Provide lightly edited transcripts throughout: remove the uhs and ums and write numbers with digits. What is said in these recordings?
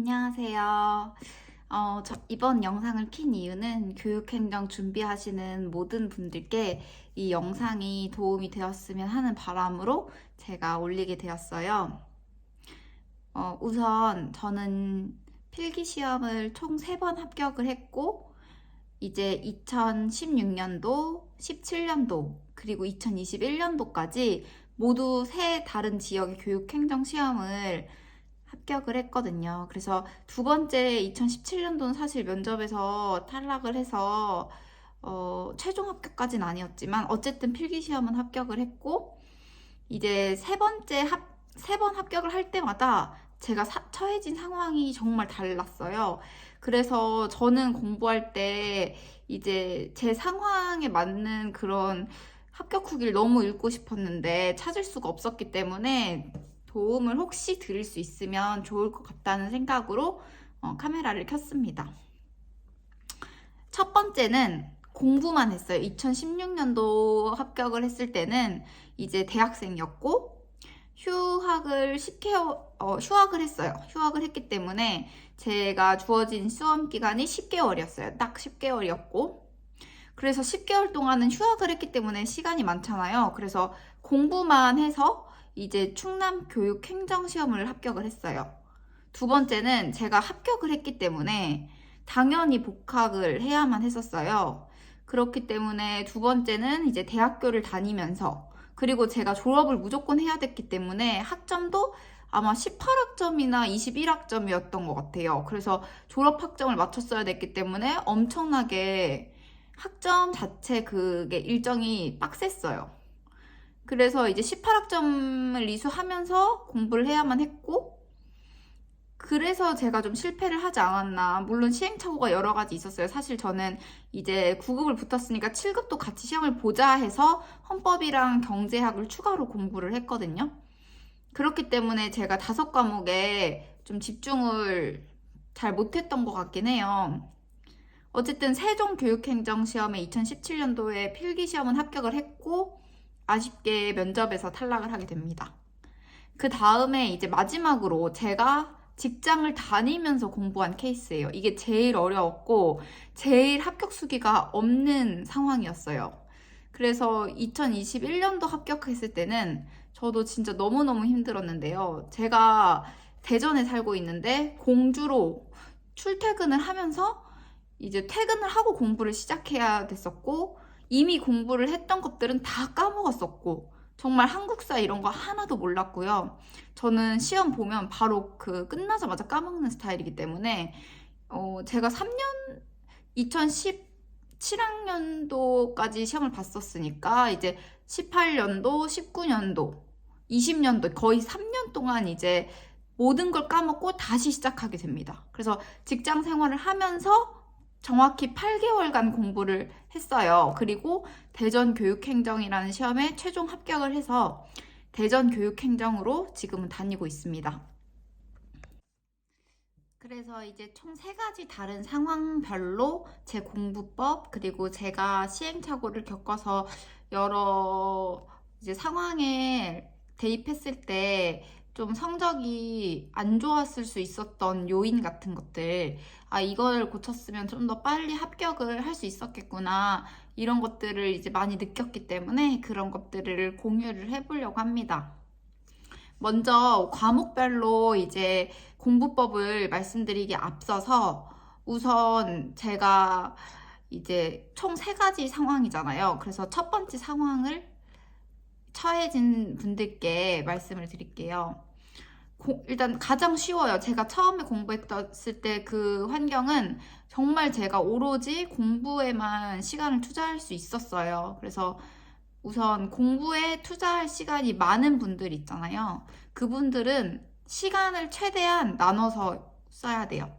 안녕하세요. 이번 영상을 킨 이유는 교육행정 준비하시는 모든 분들께 이 영상이 도움이 되었으면 하는 바람으로 제가 올리게 되었어요. 우선 저는 필기시험을 총 3번 합격을 했고, 이제 2016년도, 17년도, 그리고 2021년도까지 모두 3 다른 지역의 교육행정시험을 합격을 했거든요. 그래서 두 번째 2017년도는 사실 면접에서 탈락을 해서 최종 합격까지는 아니었지만 어쨌든 필기시험은 합격을 했고, 이제 세 번 합격을 할 때마다 제가 처해진 상황이 정말 달랐어요. 그래서 저는 공부할 때 이제 제 상황에 맞는 그런 합격 후기를 너무 읽고 싶었는데 찾을 수가 없었기 때문에 도움을 혹시 드릴 수 있으면 좋을 것 같다는 생각으로 카메라를 켰습니다. 첫 번째는 공부만 했어요. 2016년도 합격을 했을 때는 이제 대학생이었고, 휴학을 했어요. 휴학을 했기 때문에 제가 주어진 수험 기간이 10개월이었어요. 딱 10개월이었고, 그래서 10개월 동안은 휴학을 했기 때문에 시간이 많잖아요. 그래서 공부만 해서 이제 충남 교육행정시험을 합격을 했어요. 두 번째는 제가 합격을 했기 때문에 당연히 복학을 해야만 했었어요. 그렇기 때문에 두 번째는 이제 대학교를 다니면서, 그리고 제가 졸업을 무조건 해야 됐기 때문에 학점도 아마 18학점이나 21학점이었던 것 같아요. 그래서 졸업 학점을 맞췄어야 됐기 때문에 엄청나게 학점 자체 그게 일정이 빡셌어요. 그래서 이제 18학점을 이수하면서 공부를 해야만 했고, 그래서 제가 좀 실패를 하지 않았나. 물론 시행착오가 여러 가지 있었어요. 사실 저는 이제 9급을 붙었으니까 7급도 같이 시험을 보자 해서 헌법이랑 경제학을 추가로 공부를 했거든요. 그렇기 때문에 제가 5과목에 좀 집중을 잘 못했던 것 같긴 해요. 어쨌든 세종교육행정시험에 2017년도에 필기시험은 합격을 했고, 아쉽게 면접에서 탈락을 하게 됩니다. 그 다음에 이제 마지막으로 제가 직장을 다니면서 공부한 케이스예요. 이게 제일 어려웠고 제일 합격 수기가 없는 상황이었어요. 그래서 2021년도 합격했을 때는 저도 진짜 너무너무 힘들었는데요. 제가 대전에 살고 있는데 공주로 출퇴근을 하면서 이제 퇴근을 하고 공부를 시작해야 됐었고, 이미 공부를 했던 것들은 다 까먹었었고, 정말 한국사 이런 거 하나도 몰랐고요. 저는 시험 보면 바로 그 끝나자마자 까먹는 스타일이기 때문에 제가 2017학년도까지 시험을 봤었으니까 이제 18년도, 19년도, 20년도 거의 3년 동안 이제 모든 걸 까먹고 다시 시작하게 됩니다. 그래서 직장 생활을 하면서 정확히 8개월간 공부를 했어요. 그리고 대전교육행정이라는 시험에 최종 합격을 해서 대전교육행정으로 지금은 다니고 있습니다. 그래서 이제 총 3가지 다른 상황별로 제 공부법, 그리고 제가 시행착오를 겪어서 여러 이제 상황에 대입했을 때 좀 성적이 안 좋았을 수 있었던 요인 같은 것들, 이걸 고쳤으면 좀 더 빨리 합격을 할 수 있었겠구나, 이런 것들을 이제 많이 느꼈기 때문에 그런 것들을 공유를 해보려고 합니다. 먼저 과목별로 이제 공부법을 말씀드리기 앞서서 우선 제가 이제 총 3가지 상황이잖아요. 그래서 첫 번째 상황을 처해진 분들께 말씀을 드릴게요. 일단 가장 쉬워요. 제가 처음에 공부했을 때 그 환경은 정말 제가 오로지 공부에만 시간을 투자할 수 있었어요. 그래서 우선 공부에 투자할 시간이 많은 분들 있잖아요. 그분들은 시간을 최대한 나눠서 써야 돼요.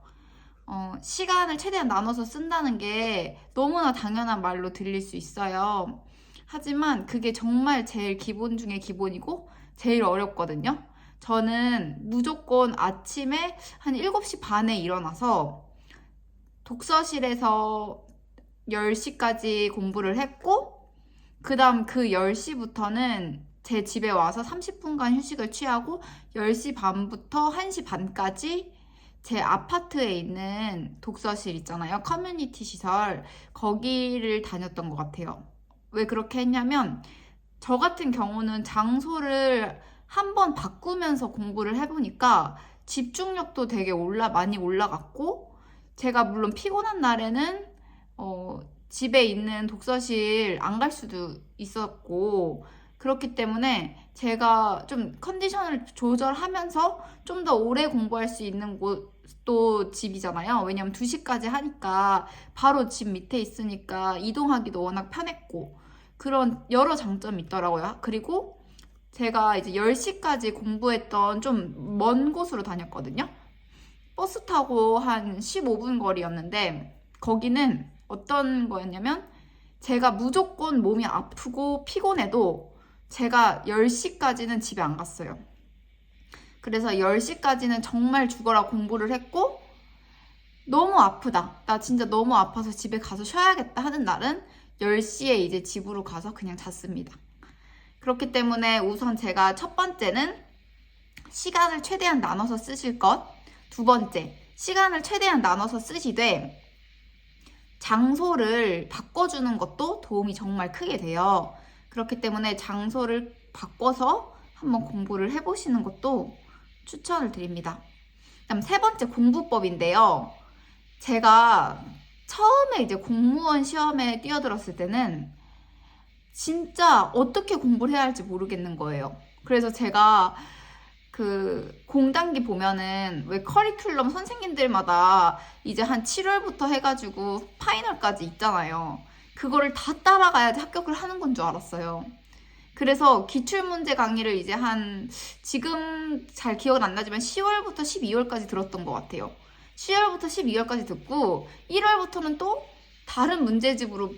시간을 최대한 나눠서 쓴다는 게 너무나 당연한 말로 들릴 수 있어요. 하지만 그게 정말 제일 기본 중에 기본이고 제일 어렵거든요. 저는 무조건 아침에 한 7시 반에 일어나서 독서실에서 10시까지 공부를 했고, 그 다음 그 10시부터는 제 집에 와서 30분간 휴식을 취하고 10시 반부터 1시 반까지 제 아파트에 있는 독서실 있잖아요. 커뮤니티 시설. 거기를 다녔던 것 같아요. 왜 그렇게 했냐면, 저 같은 경우는 장소를 한번 바꾸면서 공부를 해보니까 집중력도 되게 많이 올라갔고, 제가 물론 피곤한 날에는, 집에 있는 독서실 안 갈 수도 있었고, 그렇기 때문에 제가 좀 컨디션을 조절하면서 좀 더 오래 공부할 수 있는 곳도 집이잖아요. 왜냐면 2시까지 하니까 바로 집 밑에 있으니까 이동하기도 워낙 편했고 그런 여러 장점이 있더라고요. 그리고 제가 이제 10시까지 공부했던 좀 먼 곳으로 다녔거든요. 버스 타고 한 15분 거리였는데 거기는 어떤 거였냐면 제가 무조건 몸이 아프고 피곤해도 제가 10시까지는 집에 안 갔어요. 그래서 10시까지는 정말 죽어라 공부를 했고 너무 아프다. 나 진짜 너무 아파서 집에 가서 쉬어야겠다 하는 날은 10시에 이제 집으로 가서 그냥 잤습니다. 그렇기 때문에 우선 제가 첫 번째는 시간을 최대한 나눠서 쓰실 것. 두 번째, 시간을 최대한 나눠서 쓰시되 장소를 바꿔주는 것도 도움이 정말 크게 돼요. 그렇기 때문에 장소를 바꿔서 한번 공부를 해보시는 것도 추천을 드립니다. 그다음 세 번째 공부법인데요. 제가 처음에 이제 공무원 시험에 뛰어들었을 때는 진짜 어떻게 공부를 해야 할지 모르겠는 거예요. 그래서 제가 그 공단기 보면은 왜 커리큘럼 선생님들마다 이제 한 7월부터 해가지고 파이널까지 있잖아요. 그거를 다 따라가야지 합격을 하는 건 줄 알았어요. 그래서 기출문제 강의를 이제 지금 잘 기억은 안 나지만 10월부터 12월까지 들었던 것 같아요. 10월부터 12월까지 듣고 1월부터는 또 다른 문제집으로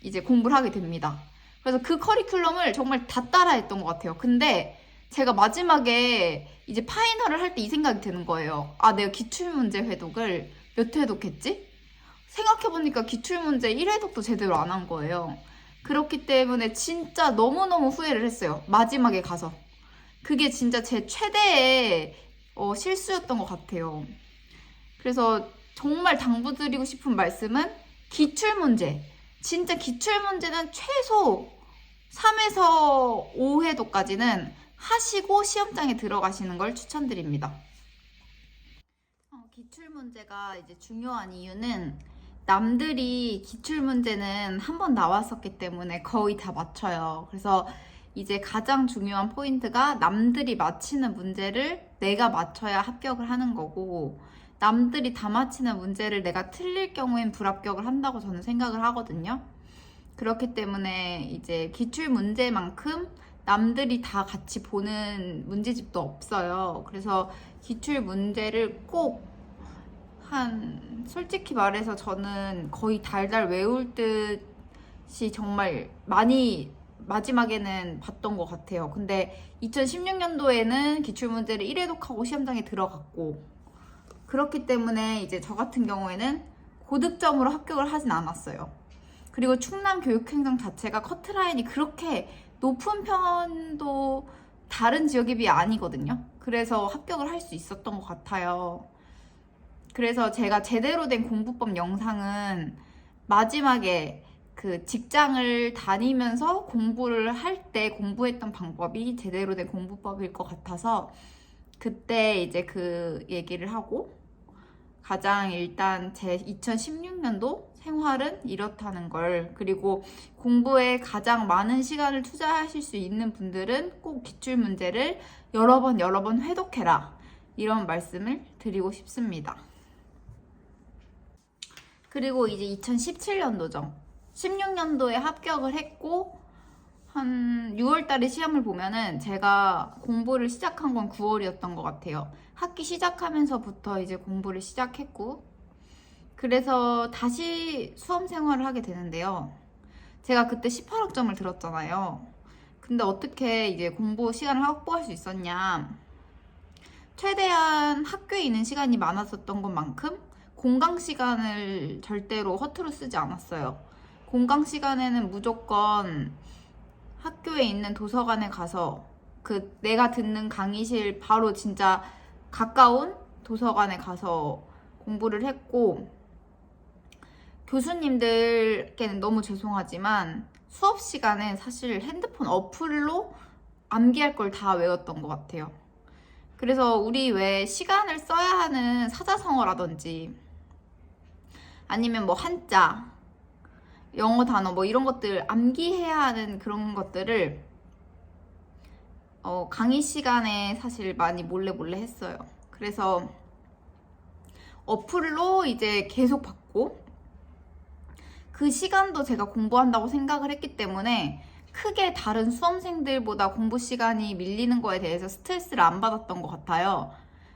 이제 공부를 하게 됩니다. 그래서 그 커리큘럼을 정말 다 따라했던 것 같아요. 근데 제가 마지막에 이제 파이널을 할 때 이 생각이 드는 거예요. 아, 내가 기출문제 회독을 몇 회독했지? 생각해보니까 기출문제 1회독도 제대로 안 한 거예요. 그렇기 때문에 진짜 너무너무 후회를 했어요. 마지막에 가서. 그게 진짜 제 최대의 실수였던 것 같아요. 그래서 정말 당부드리고 싶은 말씀은 기출문제. 진짜 기출문제는 최소 3에서 5회도까지는 하시고 시험장에 들어가시는 걸 추천드립니다. 기출문제가 이제 중요한 이유는 남들이 기출문제는 한 번 나왔었기 때문에 거의 다 맞춰요. 그래서 이제 가장 중요한 포인트가 남들이 맞히는 문제를 내가 맞춰야 합격을 하는 거고 남들이 다 맞히는 문제를 내가 틀릴 경우엔 불합격을 한다고 저는 생각을 하거든요. 그렇기 때문에 이제 기출 문제만큼 남들이 다 같이 보는 문제집도 없어요. 그래서 기출 문제를 꼭 솔직히 말해서 저는 거의 달달 외울 듯이 정말 많이 마지막에는 봤던 것 같아요. 근데 2016년도에는 기출문제를 1회독하고 시험장에 들어갔고 그렇기 때문에 이제 저 같은 경우에는 고득점으로 합격을 하진 않았어요. 그리고 충남 교육행정 자체가 커트라인이 그렇게 높은 편도 다른 지역에 비해 아니거든요. 그래서 합격을 할 수 있었던 것 같아요. 그래서 제가 제대로 된 공부법 영상은 마지막에 그 직장을 다니면서 공부를 할 때 공부했던 방법이 제대로 된 공부법일 것 같아서 그때 이제 그 얘기를 하고 가장 일단 제 2016년도 생활은 이렇다는 걸 그리고 공부에 가장 많은 시간을 투자하실 수 있는 분들은 꼭 기출문제를 여러 번 회독해라 이런 말씀을 드리고 싶습니다. 그리고 이제 2017년도죠. 16년도에 합격을 했고 한 6월달에 시험을 보면은 제가 공부를 시작한 건 9월이었던 것 같아요. 학기 시작하면서부터 이제 공부를 시작했고 그래서 다시 수험 생활을 하게 되는데요. 제가 그때 18학점을 들었잖아요. 근데 어떻게 이제 공부 시간을 확보할 수 있었냐. 최대한 학교에 있는 시간이 많았었던 것만큼 공강 시간을 절대로 허투루 쓰지 않았어요. 공강 시간에는 무조건 학교에 있는 도서관에 가서 내가 듣는 강의실 바로 진짜 가까운 도서관에 가서 공부를 했고, 교수님들께는 너무 죄송하지만 수업 시간에 사실 핸드폰 어플로 암기할 걸 다 외웠던 것 같아요. 그래서 우리 왜 시간을 써야 하는 사자성어라든지 아니면 뭐 한자, 영어 단어 뭐 이런 것들 암기해야 하는 그런 것들을 강의 시간에 사실 많이 몰래 했어요. 그래서 어플로 이제 계속 받고, 그 시간도 제가 공부한다고 생각을 했기 때문에 크게 다른 수험생들보다 공부 시간이 밀리는 거에 대해서 스트레스를 안 받았던 것 같아요.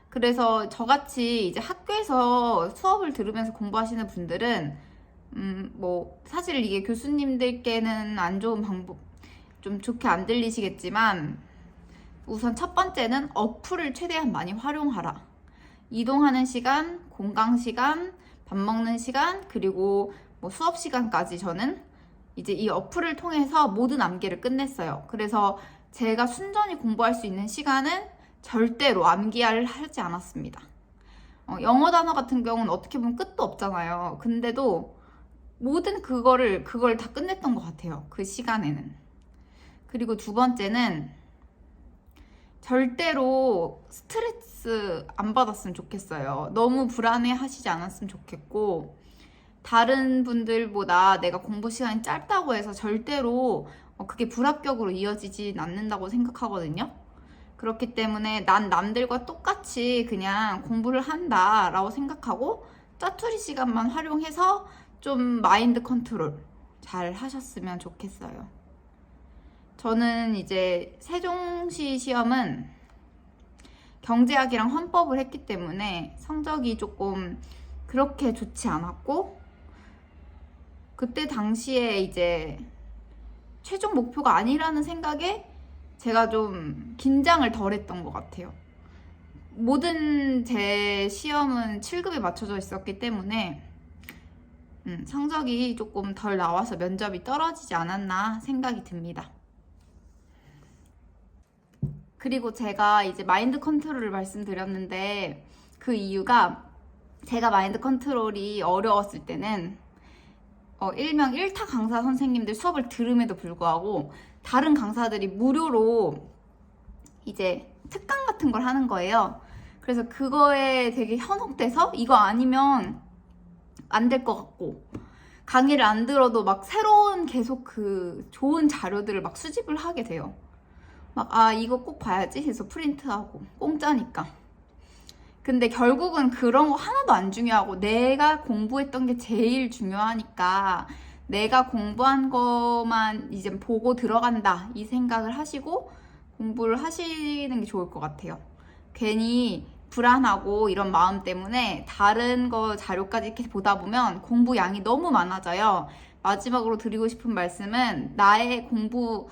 그래서 저같이 이제 학교에서 수업을 들으면서 공부하시는 분들은 뭐 사실 이게 교수님들께는 안 좋은 방법, 좀 좋게 안 들리시겠지만, 우선 첫 번째는 어플을 최대한 많이 활용하라. 이동하는 시간, 공강 시간, 밥 먹는 시간, 그리고 뭐 수업 시간까지 저는 이제 이 어플을 통해서 모든 암기를 끝냈어요. 그래서 제가 순전히 공부할 수 있는 시간은 절대로 암기를 하지 않았습니다. 영어 단어 같은 경우는 어떻게 보면 끝도 없잖아요. 근데도 모든 그걸 다 끝냈던 것 같아요. 그 시간에는. 그리고 두 번째는 절대로 스트레스 안 받았으면 좋겠어요. 너무 불안해 하시지 않았으면 좋겠고, 다른 분들보다 내가 공부 시간이 짧다고 해서 절대로 그게 불합격으로 이어지진 않는다고 생각하거든요. 그렇기 때문에 난 남들과 똑같이 그냥 공부를 한다라고 생각하고 짜투리 시간만 활용해서 좀 마인드 컨트롤 잘 하셨으면 좋겠어요. 저는 이제 세종시 시험은 경제학이랑 헌법을 했기 때문에 성적이 조금 그렇게 좋지 않았고, 그때 당시에 이제 최종 목표가 아니라는 생각에 제가 좀 긴장을 덜 했던 것 같아요. 모든 제 시험은 7급에 맞춰져 있었기 때문에 성적이 조금 덜 나와서 면접이 떨어지지 않았나 생각이 듭니다. 그리고 제가 이제 마인드 컨트롤을 말씀드렸는데, 그 이유가 제가 마인드 컨트롤이 어려웠을 때는 일명 1타 강사 선생님들 수업을 들음에도 불구하고 다른 강사들이 무료로 이제 특강 같은 걸 하는 거예요. 그래서 그거에 되게 현혹돼서 이거 아니면 안 될 것 같고, 강의를 안 들어도 막 새로운 계속 그 좋은 자료들을 막 수집을 하게 돼요. 막 이거 꼭 봐야지 해서 프린트하고, 공짜니까. 근데 결국은 그런 거 하나도 안 중요하고 내가 공부했던 게 제일 중요하니까 내가 공부한 것만 이제 보고 들어간다 이 생각을 하시고 공부를 하시는 게 좋을 것 같아요. 괜히 불안하고 이런 마음 때문에 다른 거 자료까지 이렇게 보다 보면 공부 양이 너무 많아져요. 마지막으로 드리고 싶은 말씀은 나의 공부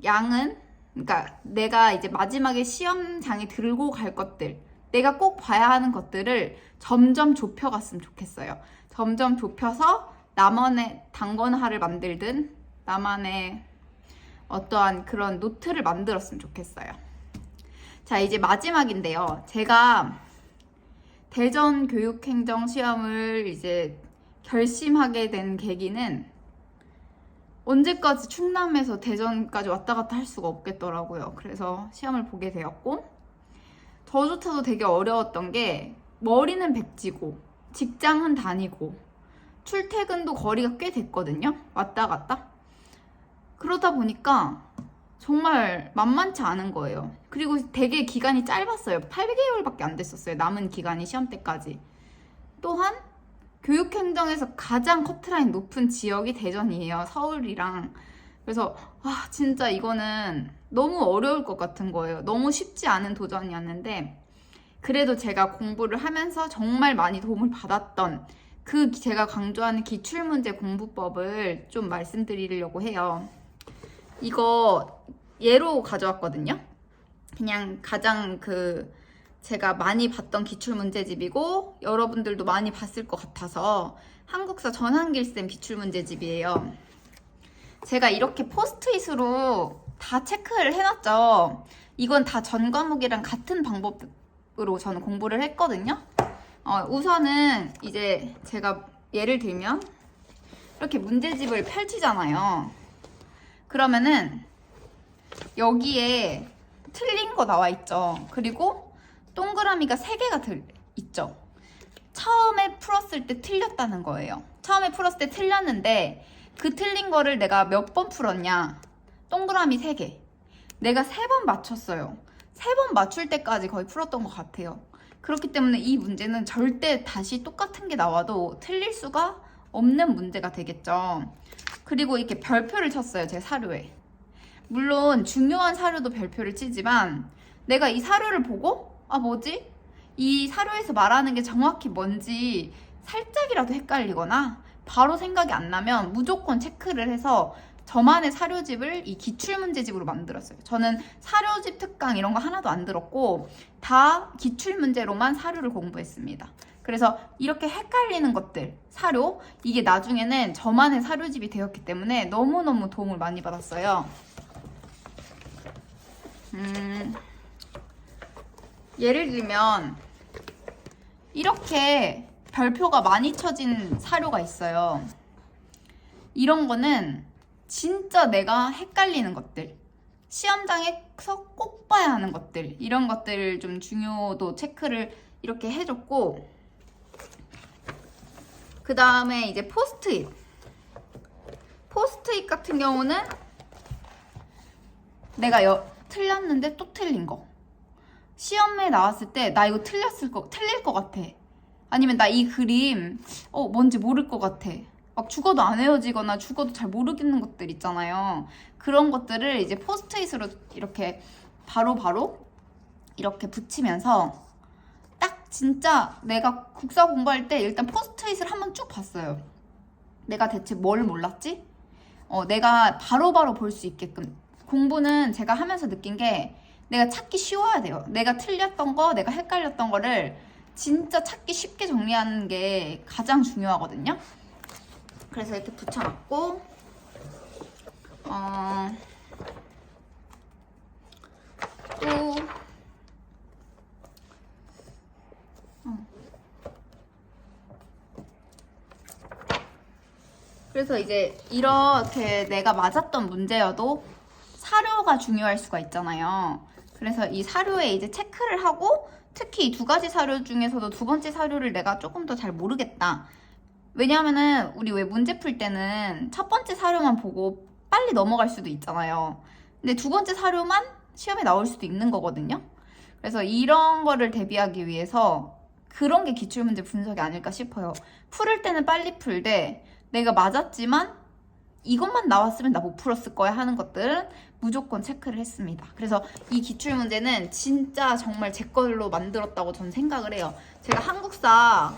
양은, 그러니까 내가 이제 마지막에 시험장에 들고 갈 것들, 내가 꼭 봐야 하는 것들을 점점 좁혀갔으면 좋겠어요. 점점 좁혀서 나만의 당권화를 만들든 나만의 어떠한 그런 노트를 만들었으면 좋겠어요. 자, 이제 마지막인데요. 제가 대전 교육행정 시험을 이제 결심하게 된 계기는, 언제까지 충남에서 대전까지 왔다 갔다 할 수가 없겠더라고요. 그래서 시험을 보게 되었고, 저조차도 되게 어려웠던 게 머리는 백지고 직장은 다니고 출퇴근도 거리가 꽤 됐거든요. 왔다 갔다. 그러다 보니까 정말 만만치 않은 거예요. 그리고 되게 기간이 짧았어요. 8개월밖에 안 됐었어요. 남은 기간이 시험 때까지. 또한 교육행정에서 가장 커트라인 높은 지역이 대전이에요. 서울이랑. 그래서 진짜 이거는 너무 어려울 것 같은 거예요. 너무 쉽지 않은 도전이었는데, 그래도 제가 공부를 하면서 정말 많이 도움을 받았던 그 제가 강조하는 기출문제 공부법을 좀 말씀드리려고 해요. 이거 예로 가져왔거든요. 그냥 가장 제가 많이 봤던 기출문제집이고 여러분들도 많이 봤을 것 같아서 한국사 전한길쌤 기출문제집이에요. 제가 이렇게 포스트잇으로 다 체크를 해놨죠. 이건 다 전 과목이랑 같은 방법 방식으로 저는 공부를 했거든요. 우선은 이제 제가 예를 들면 이렇게 문제집을 펼치잖아요. 그러면은 여기에 틀린 거 나와 있죠. 그리고 동그라미가 3개가 있죠. 처음에 풀었을 때 틀렸다는 거예요. 처음에 풀었을 때 틀렸는데 그 틀린 거를 내가 몇 번 풀었냐? 동그라미 3개. 내가 3번 맞췄어요. 3번 맞출 때까지 거의 풀었던 것 같아요. 그렇기 때문에 이 문제는 절대 다시 똑같은 게 나와도 틀릴 수가 없는 문제가 되겠죠. 그리고 이렇게 별표를 쳤어요, 제 사료에. 물론 중요한 사료도 별표를 치지만 내가 이 사료를 보고 뭐지? 이 사료에서 말하는 게 정확히 뭔지 살짝이라도 헷갈리거나 바로 생각이 안 나면 무조건 체크를 해서 저만의 사료집을 이 기출문제집으로 만들었어요. 저는 사료집 특강 이런 거 하나도 안 들었고 다 기출문제로만 사료를 공부했습니다. 그래서 이렇게 헷갈리는 것들, 사료, 이게 나중에는 저만의 사료집이 되었기 때문에 너무너무 도움을 많이 받았어요. 예를 들면 이렇게 별표가 많이 쳐진 사료가 있어요. 이런 거는 진짜 내가 헷갈리는 것들, 시험장에서 꼭 봐야 하는 것들, 이런 것들 좀 중요도 체크를 이렇게 해줬고, 그 다음에 이제 포스트잇. 포스트잇 같은 경우는 내가 틀렸는데 또 틀린 거. 시험에 나왔을 때 나 이거 틀릴 것 같아. 아니면 나 이 그림 뭔지 모를 것 같아. 막 죽어도 안 헤어지거나 죽어도 잘 모르겠는 것들 있잖아요. 그런 것들을 이제 포스트잇으로 이렇게 바로바로 이렇게 붙이면서 딱 진짜 내가 국사 공부할 때 일단 포스트잇을 한번 쭉 봤어요. 내가 대체 뭘 몰랐지? 내가 바로바로 볼 수 있게끔. 공부는 제가 하면서 느낀 게 내가 찾기 쉬워야 돼요. 내가 틀렸던 거, 내가 헷갈렸던 거를 진짜 찾기 쉽게 정리하는 게 가장 중요하거든요. 그래서 이렇게 붙여놨고, 그래서 이제 이렇게 내가 맞았던 문제여도 사료가 중요할 수가 있잖아요. 그래서 이 사료에 이제 체크를 하고, 특히 이 2가지 사료 중에서도 2번째 사료를 내가 조금 더 잘 모르겠다. 왜냐하면은 우리 왜 문제 풀 때는 첫 번째 사료만 보고 빨리 넘어갈 수도 있잖아요. 근데 2번째 사료만 시험에 나올 수도 있는 거거든요. 그래서 이런 거를 대비하기 위해서 그런 게 기출문제 분석이 아닐까 싶어요. 풀을 때는 빨리 풀되 내가 맞았지만 이것만 나왔으면 나 못 풀었을 거야 하는 것들은 무조건 체크를 했습니다. 그래서 이 기출문제는 진짜 정말 제 걸로 만들었다고 저는 생각을 해요. 제가 한국사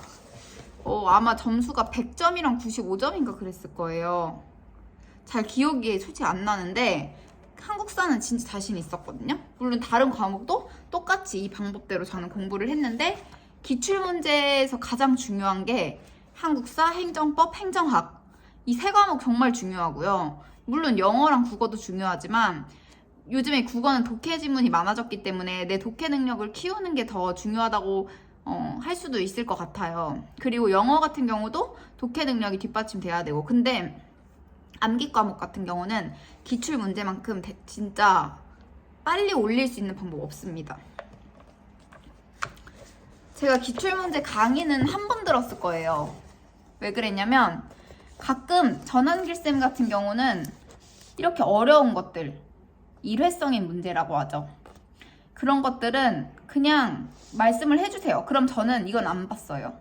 아마 점수가 100점이랑 95점인가 그랬을 거예요. 잘 기억이 솔직히 안 나는데 한국사는 진짜 자신 있었거든요. 물론 다른 과목도 똑같이 이 방법대로 저는 공부를 했는데 기출문제에서 가장 중요한 게 한국사, 행정법, 행정학 이 3과목 정말 중요하고요. 물론 영어랑 국어도 중요하지만 요즘에 국어는 독해 지문이 많아졌기 때문에 내 독해 능력을 키우는 게 더 중요하다고 할 수도 있을 것 같아요. 그리고 영어 같은 경우도 독해 능력이 뒷받침돼야 되고, 근데 암기 과목 같은 경우는 기출 문제만큼 진짜 빨리 올릴 수 있는 방법 없습니다. 제가 기출 문제 강의는 한 번 들었을 거예요. 왜 그랬냐면 가끔 전환길쌤 같은 경우는 이렇게 어려운 것들, 일회성인 문제라고 하죠. 그런 것들은 그냥 말씀을 해주세요. 그럼 저는 이건 안 봤어요.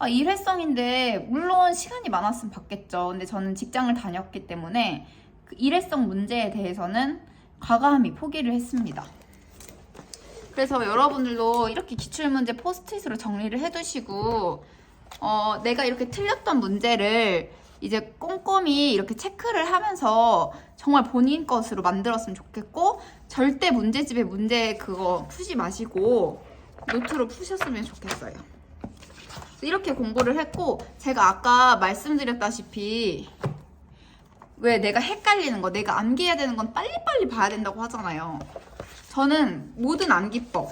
일회성인데 물론 시간이 많았으면 봤겠죠. 근데 저는 직장을 다녔기 때문에 그 일회성 문제에 대해서는 과감히 포기를 했습니다. 그래서 여러분들도 이렇게 기출문제 포스트잇으로 정리를 해두시고 내가 이렇게 틀렸던 문제를 이제 꼼꼼히 이렇게 체크를 하면서 정말 본인 것으로 만들었으면 좋겠고, 절대 문제집에 문제 그거 푸지 마시고 노트로 푸셨으면 좋겠어요. 이렇게 공부를 했고, 제가 아까 말씀드렸다시피 왜 내가 헷갈리는 거, 내가 암기해야 되는 건 빨리빨리 봐야 된다고 하잖아요. 저는 모든 암기법,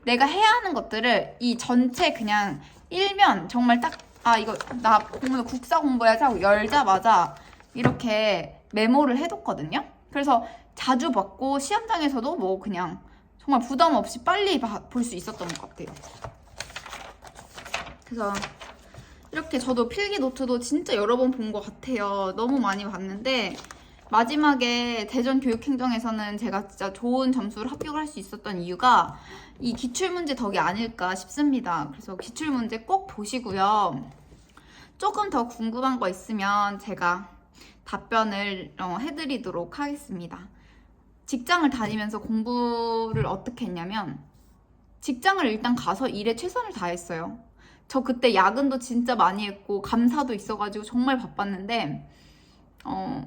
내가 해야 하는 것들을 이 전체 그냥 일면 정말 딱, 아, 이거 나 공부 국사 공부해야지 하고 열자마자 이렇게 메모를 해뒀거든요. 그래서 자주 받고 시험장에서도 뭐 그냥 정말 부담 없이 빨리 볼 수 있었던 것 같아요. 그래서 이렇게 저도 필기 노트도 진짜 여러 번 본 것 같아요. 너무 많이 봤는데 마지막에 대전교육행정에서는 제가 진짜 좋은 점수를 합격을 할 수 있었던 이유가 이 기출문제 덕이 아닐까 싶습니다. 그래서 기출문제 꼭 보시고요. 조금 더 궁금한 거 있으면 제가 답변을 해드리도록 하겠습니다. 직장을 다니면서 공부를 어떻게 했냐면 직장을 일단 가서 일에 최선을 다했어요. 저 그때 야근도 진짜 많이 했고 감사도 있어가지고 정말 바빴는데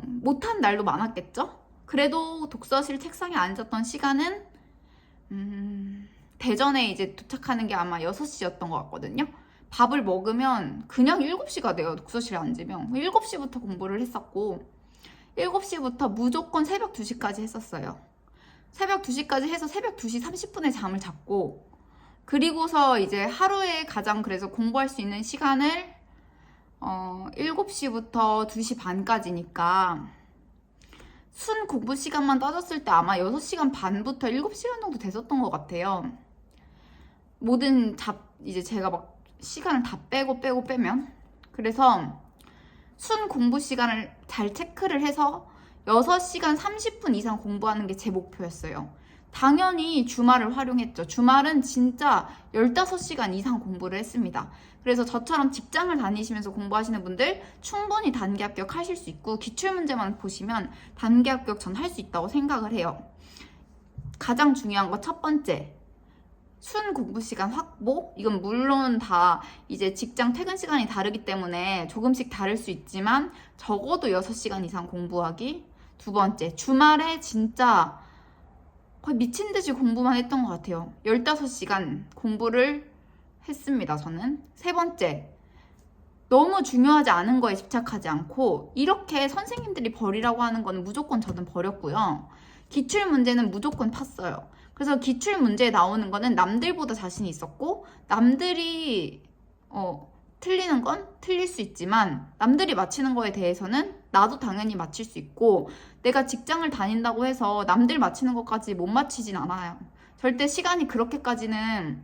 못한 날도 많았겠죠? 그래도 독서실 책상에 앉았던 시간은 대전에 이제 도착하는 게 아마 6시였던 것 같거든요. 밥을 먹으면 그냥 7시가 돼요. 독서실에 앉으면 7시부터 공부를 했었고 7시부터 무조건 새벽 2시까지 했었어요. 새벽 2시까지 해서 새벽 2시 30분에 잠을 잤고 그리고서 이제 하루에 가장 그래서 공부할 수 있는 시간을 7시부터 2시 반까지니까 순 공부 시간만 따졌을 때 아마 6시간 반부터 7시간 정도 됐었던 것 같아요. 모든 이제 제가 막 시간을 다 빼면 그래서 순 공부 시간을 잘 체크를 해서 6시간 30분 이상 공부하는 게 제 목표였어요. 당연히 주말을 활용했죠. 주말은 진짜 15시간 이상 공부를 했습니다. 그래서 저처럼 직장을 다니시면서 공부하시는 분들 충분히 단기 합격하실 수 있고 기출문제만 보시면 단기 합격 전 할 수 있다고 생각을 해요. 가장 중요한 거 첫 번째, 순 공부 시간 확보. 이건 물론 다 이제 직장 퇴근 시간이 다르기 때문에 조금씩 다를 수 있지만 적어도 6시간 이상 공부하기. 두 번째, 주말에 진짜 거의 미친 듯이 공부만 했던 것 같아요. 15시간 공부를 했습니다, 저는. 세 번째, 너무 중요하지 않은 거에 집착하지 않고 이렇게 선생님들이 버리라고 하는 거는 무조건 저는 버렸고요. 기출문제는 무조건 팠어요. 그래서 기출문제에 나오는 거는 남들보다 자신이 있었고 남들이 틀리는 건 틀릴 수 있지만 남들이 맞히는 거에 대해서는 나도 당연히 맞힐 수 있고 내가 직장을 다닌다고 해서 남들 맞히는 것까지 못 맞히진 않아요. 절대 시간이 그렇게까지는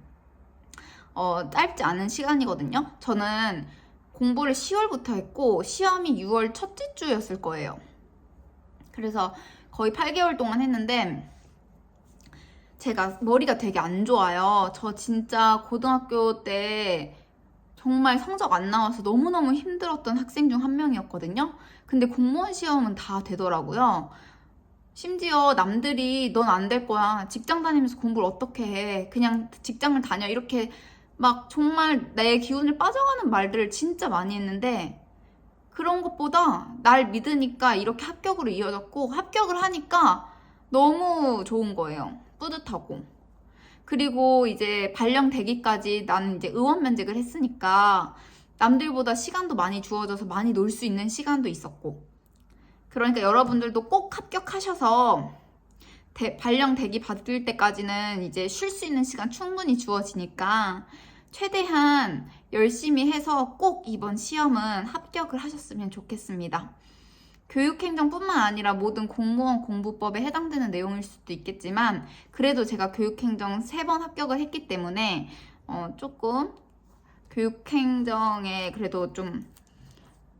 짧지 않은 시간이거든요. 저는 공부를 10월부터 했고 시험이 6월 첫째 주였을 거예요. 그래서 거의 8개월 동안 했는데 제가 머리가 되게 안 좋아요. 저 진짜 고등학교 때 정말 성적 안 나와서 너무너무 힘들었던 학생 중 한 명이었거든요. 근데 공무원 시험은 다 되더라고요. 심지어 남들이 넌 안 될 거야. 직장 다니면서 공부를 어떻게 해. 그냥 직장을 다녀. 이렇게 막 정말 내 기운을 빠져가는 말들을 진짜 많이 했는데 그런 것보다 날 믿으니까 이렇게 합격으로 이어졌고 합격을 하니까 너무 좋은 거예요. 뿌듯하고. 그리고 이제 발령되기까지 나는 이제 의원 면직을 했으니까 남들보다 시간도 많이 주어져서 많이 놀 수 있는 시간도 있었고. 그러니까 여러분들도 꼭 합격하셔서 발령되기 받을 때까지는 이제 쉴 수 있는 시간 충분히 주어지니까 최대한 열심히 해서 꼭 이번 시험은 합격을 하셨으면 좋겠습니다. 교육행정뿐만 아니라 모든 공무원 공부법에 해당되는 내용일 수도 있겠지만 그래도 제가 교육행정 3번 합격을 했기 때문에 조금 교육행정에 그래도 좀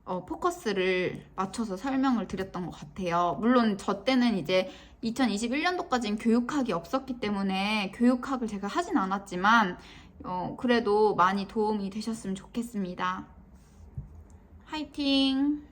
포커스를 맞춰서 설명을 드렸던 것 같아요. 물론 저 때는 이제 2021년도까지는 교육학이 없었기 때문에 교육학을 제가 하진 않았지만 그래도 많이 도움이 되셨으면 좋겠습니다. 화이팅!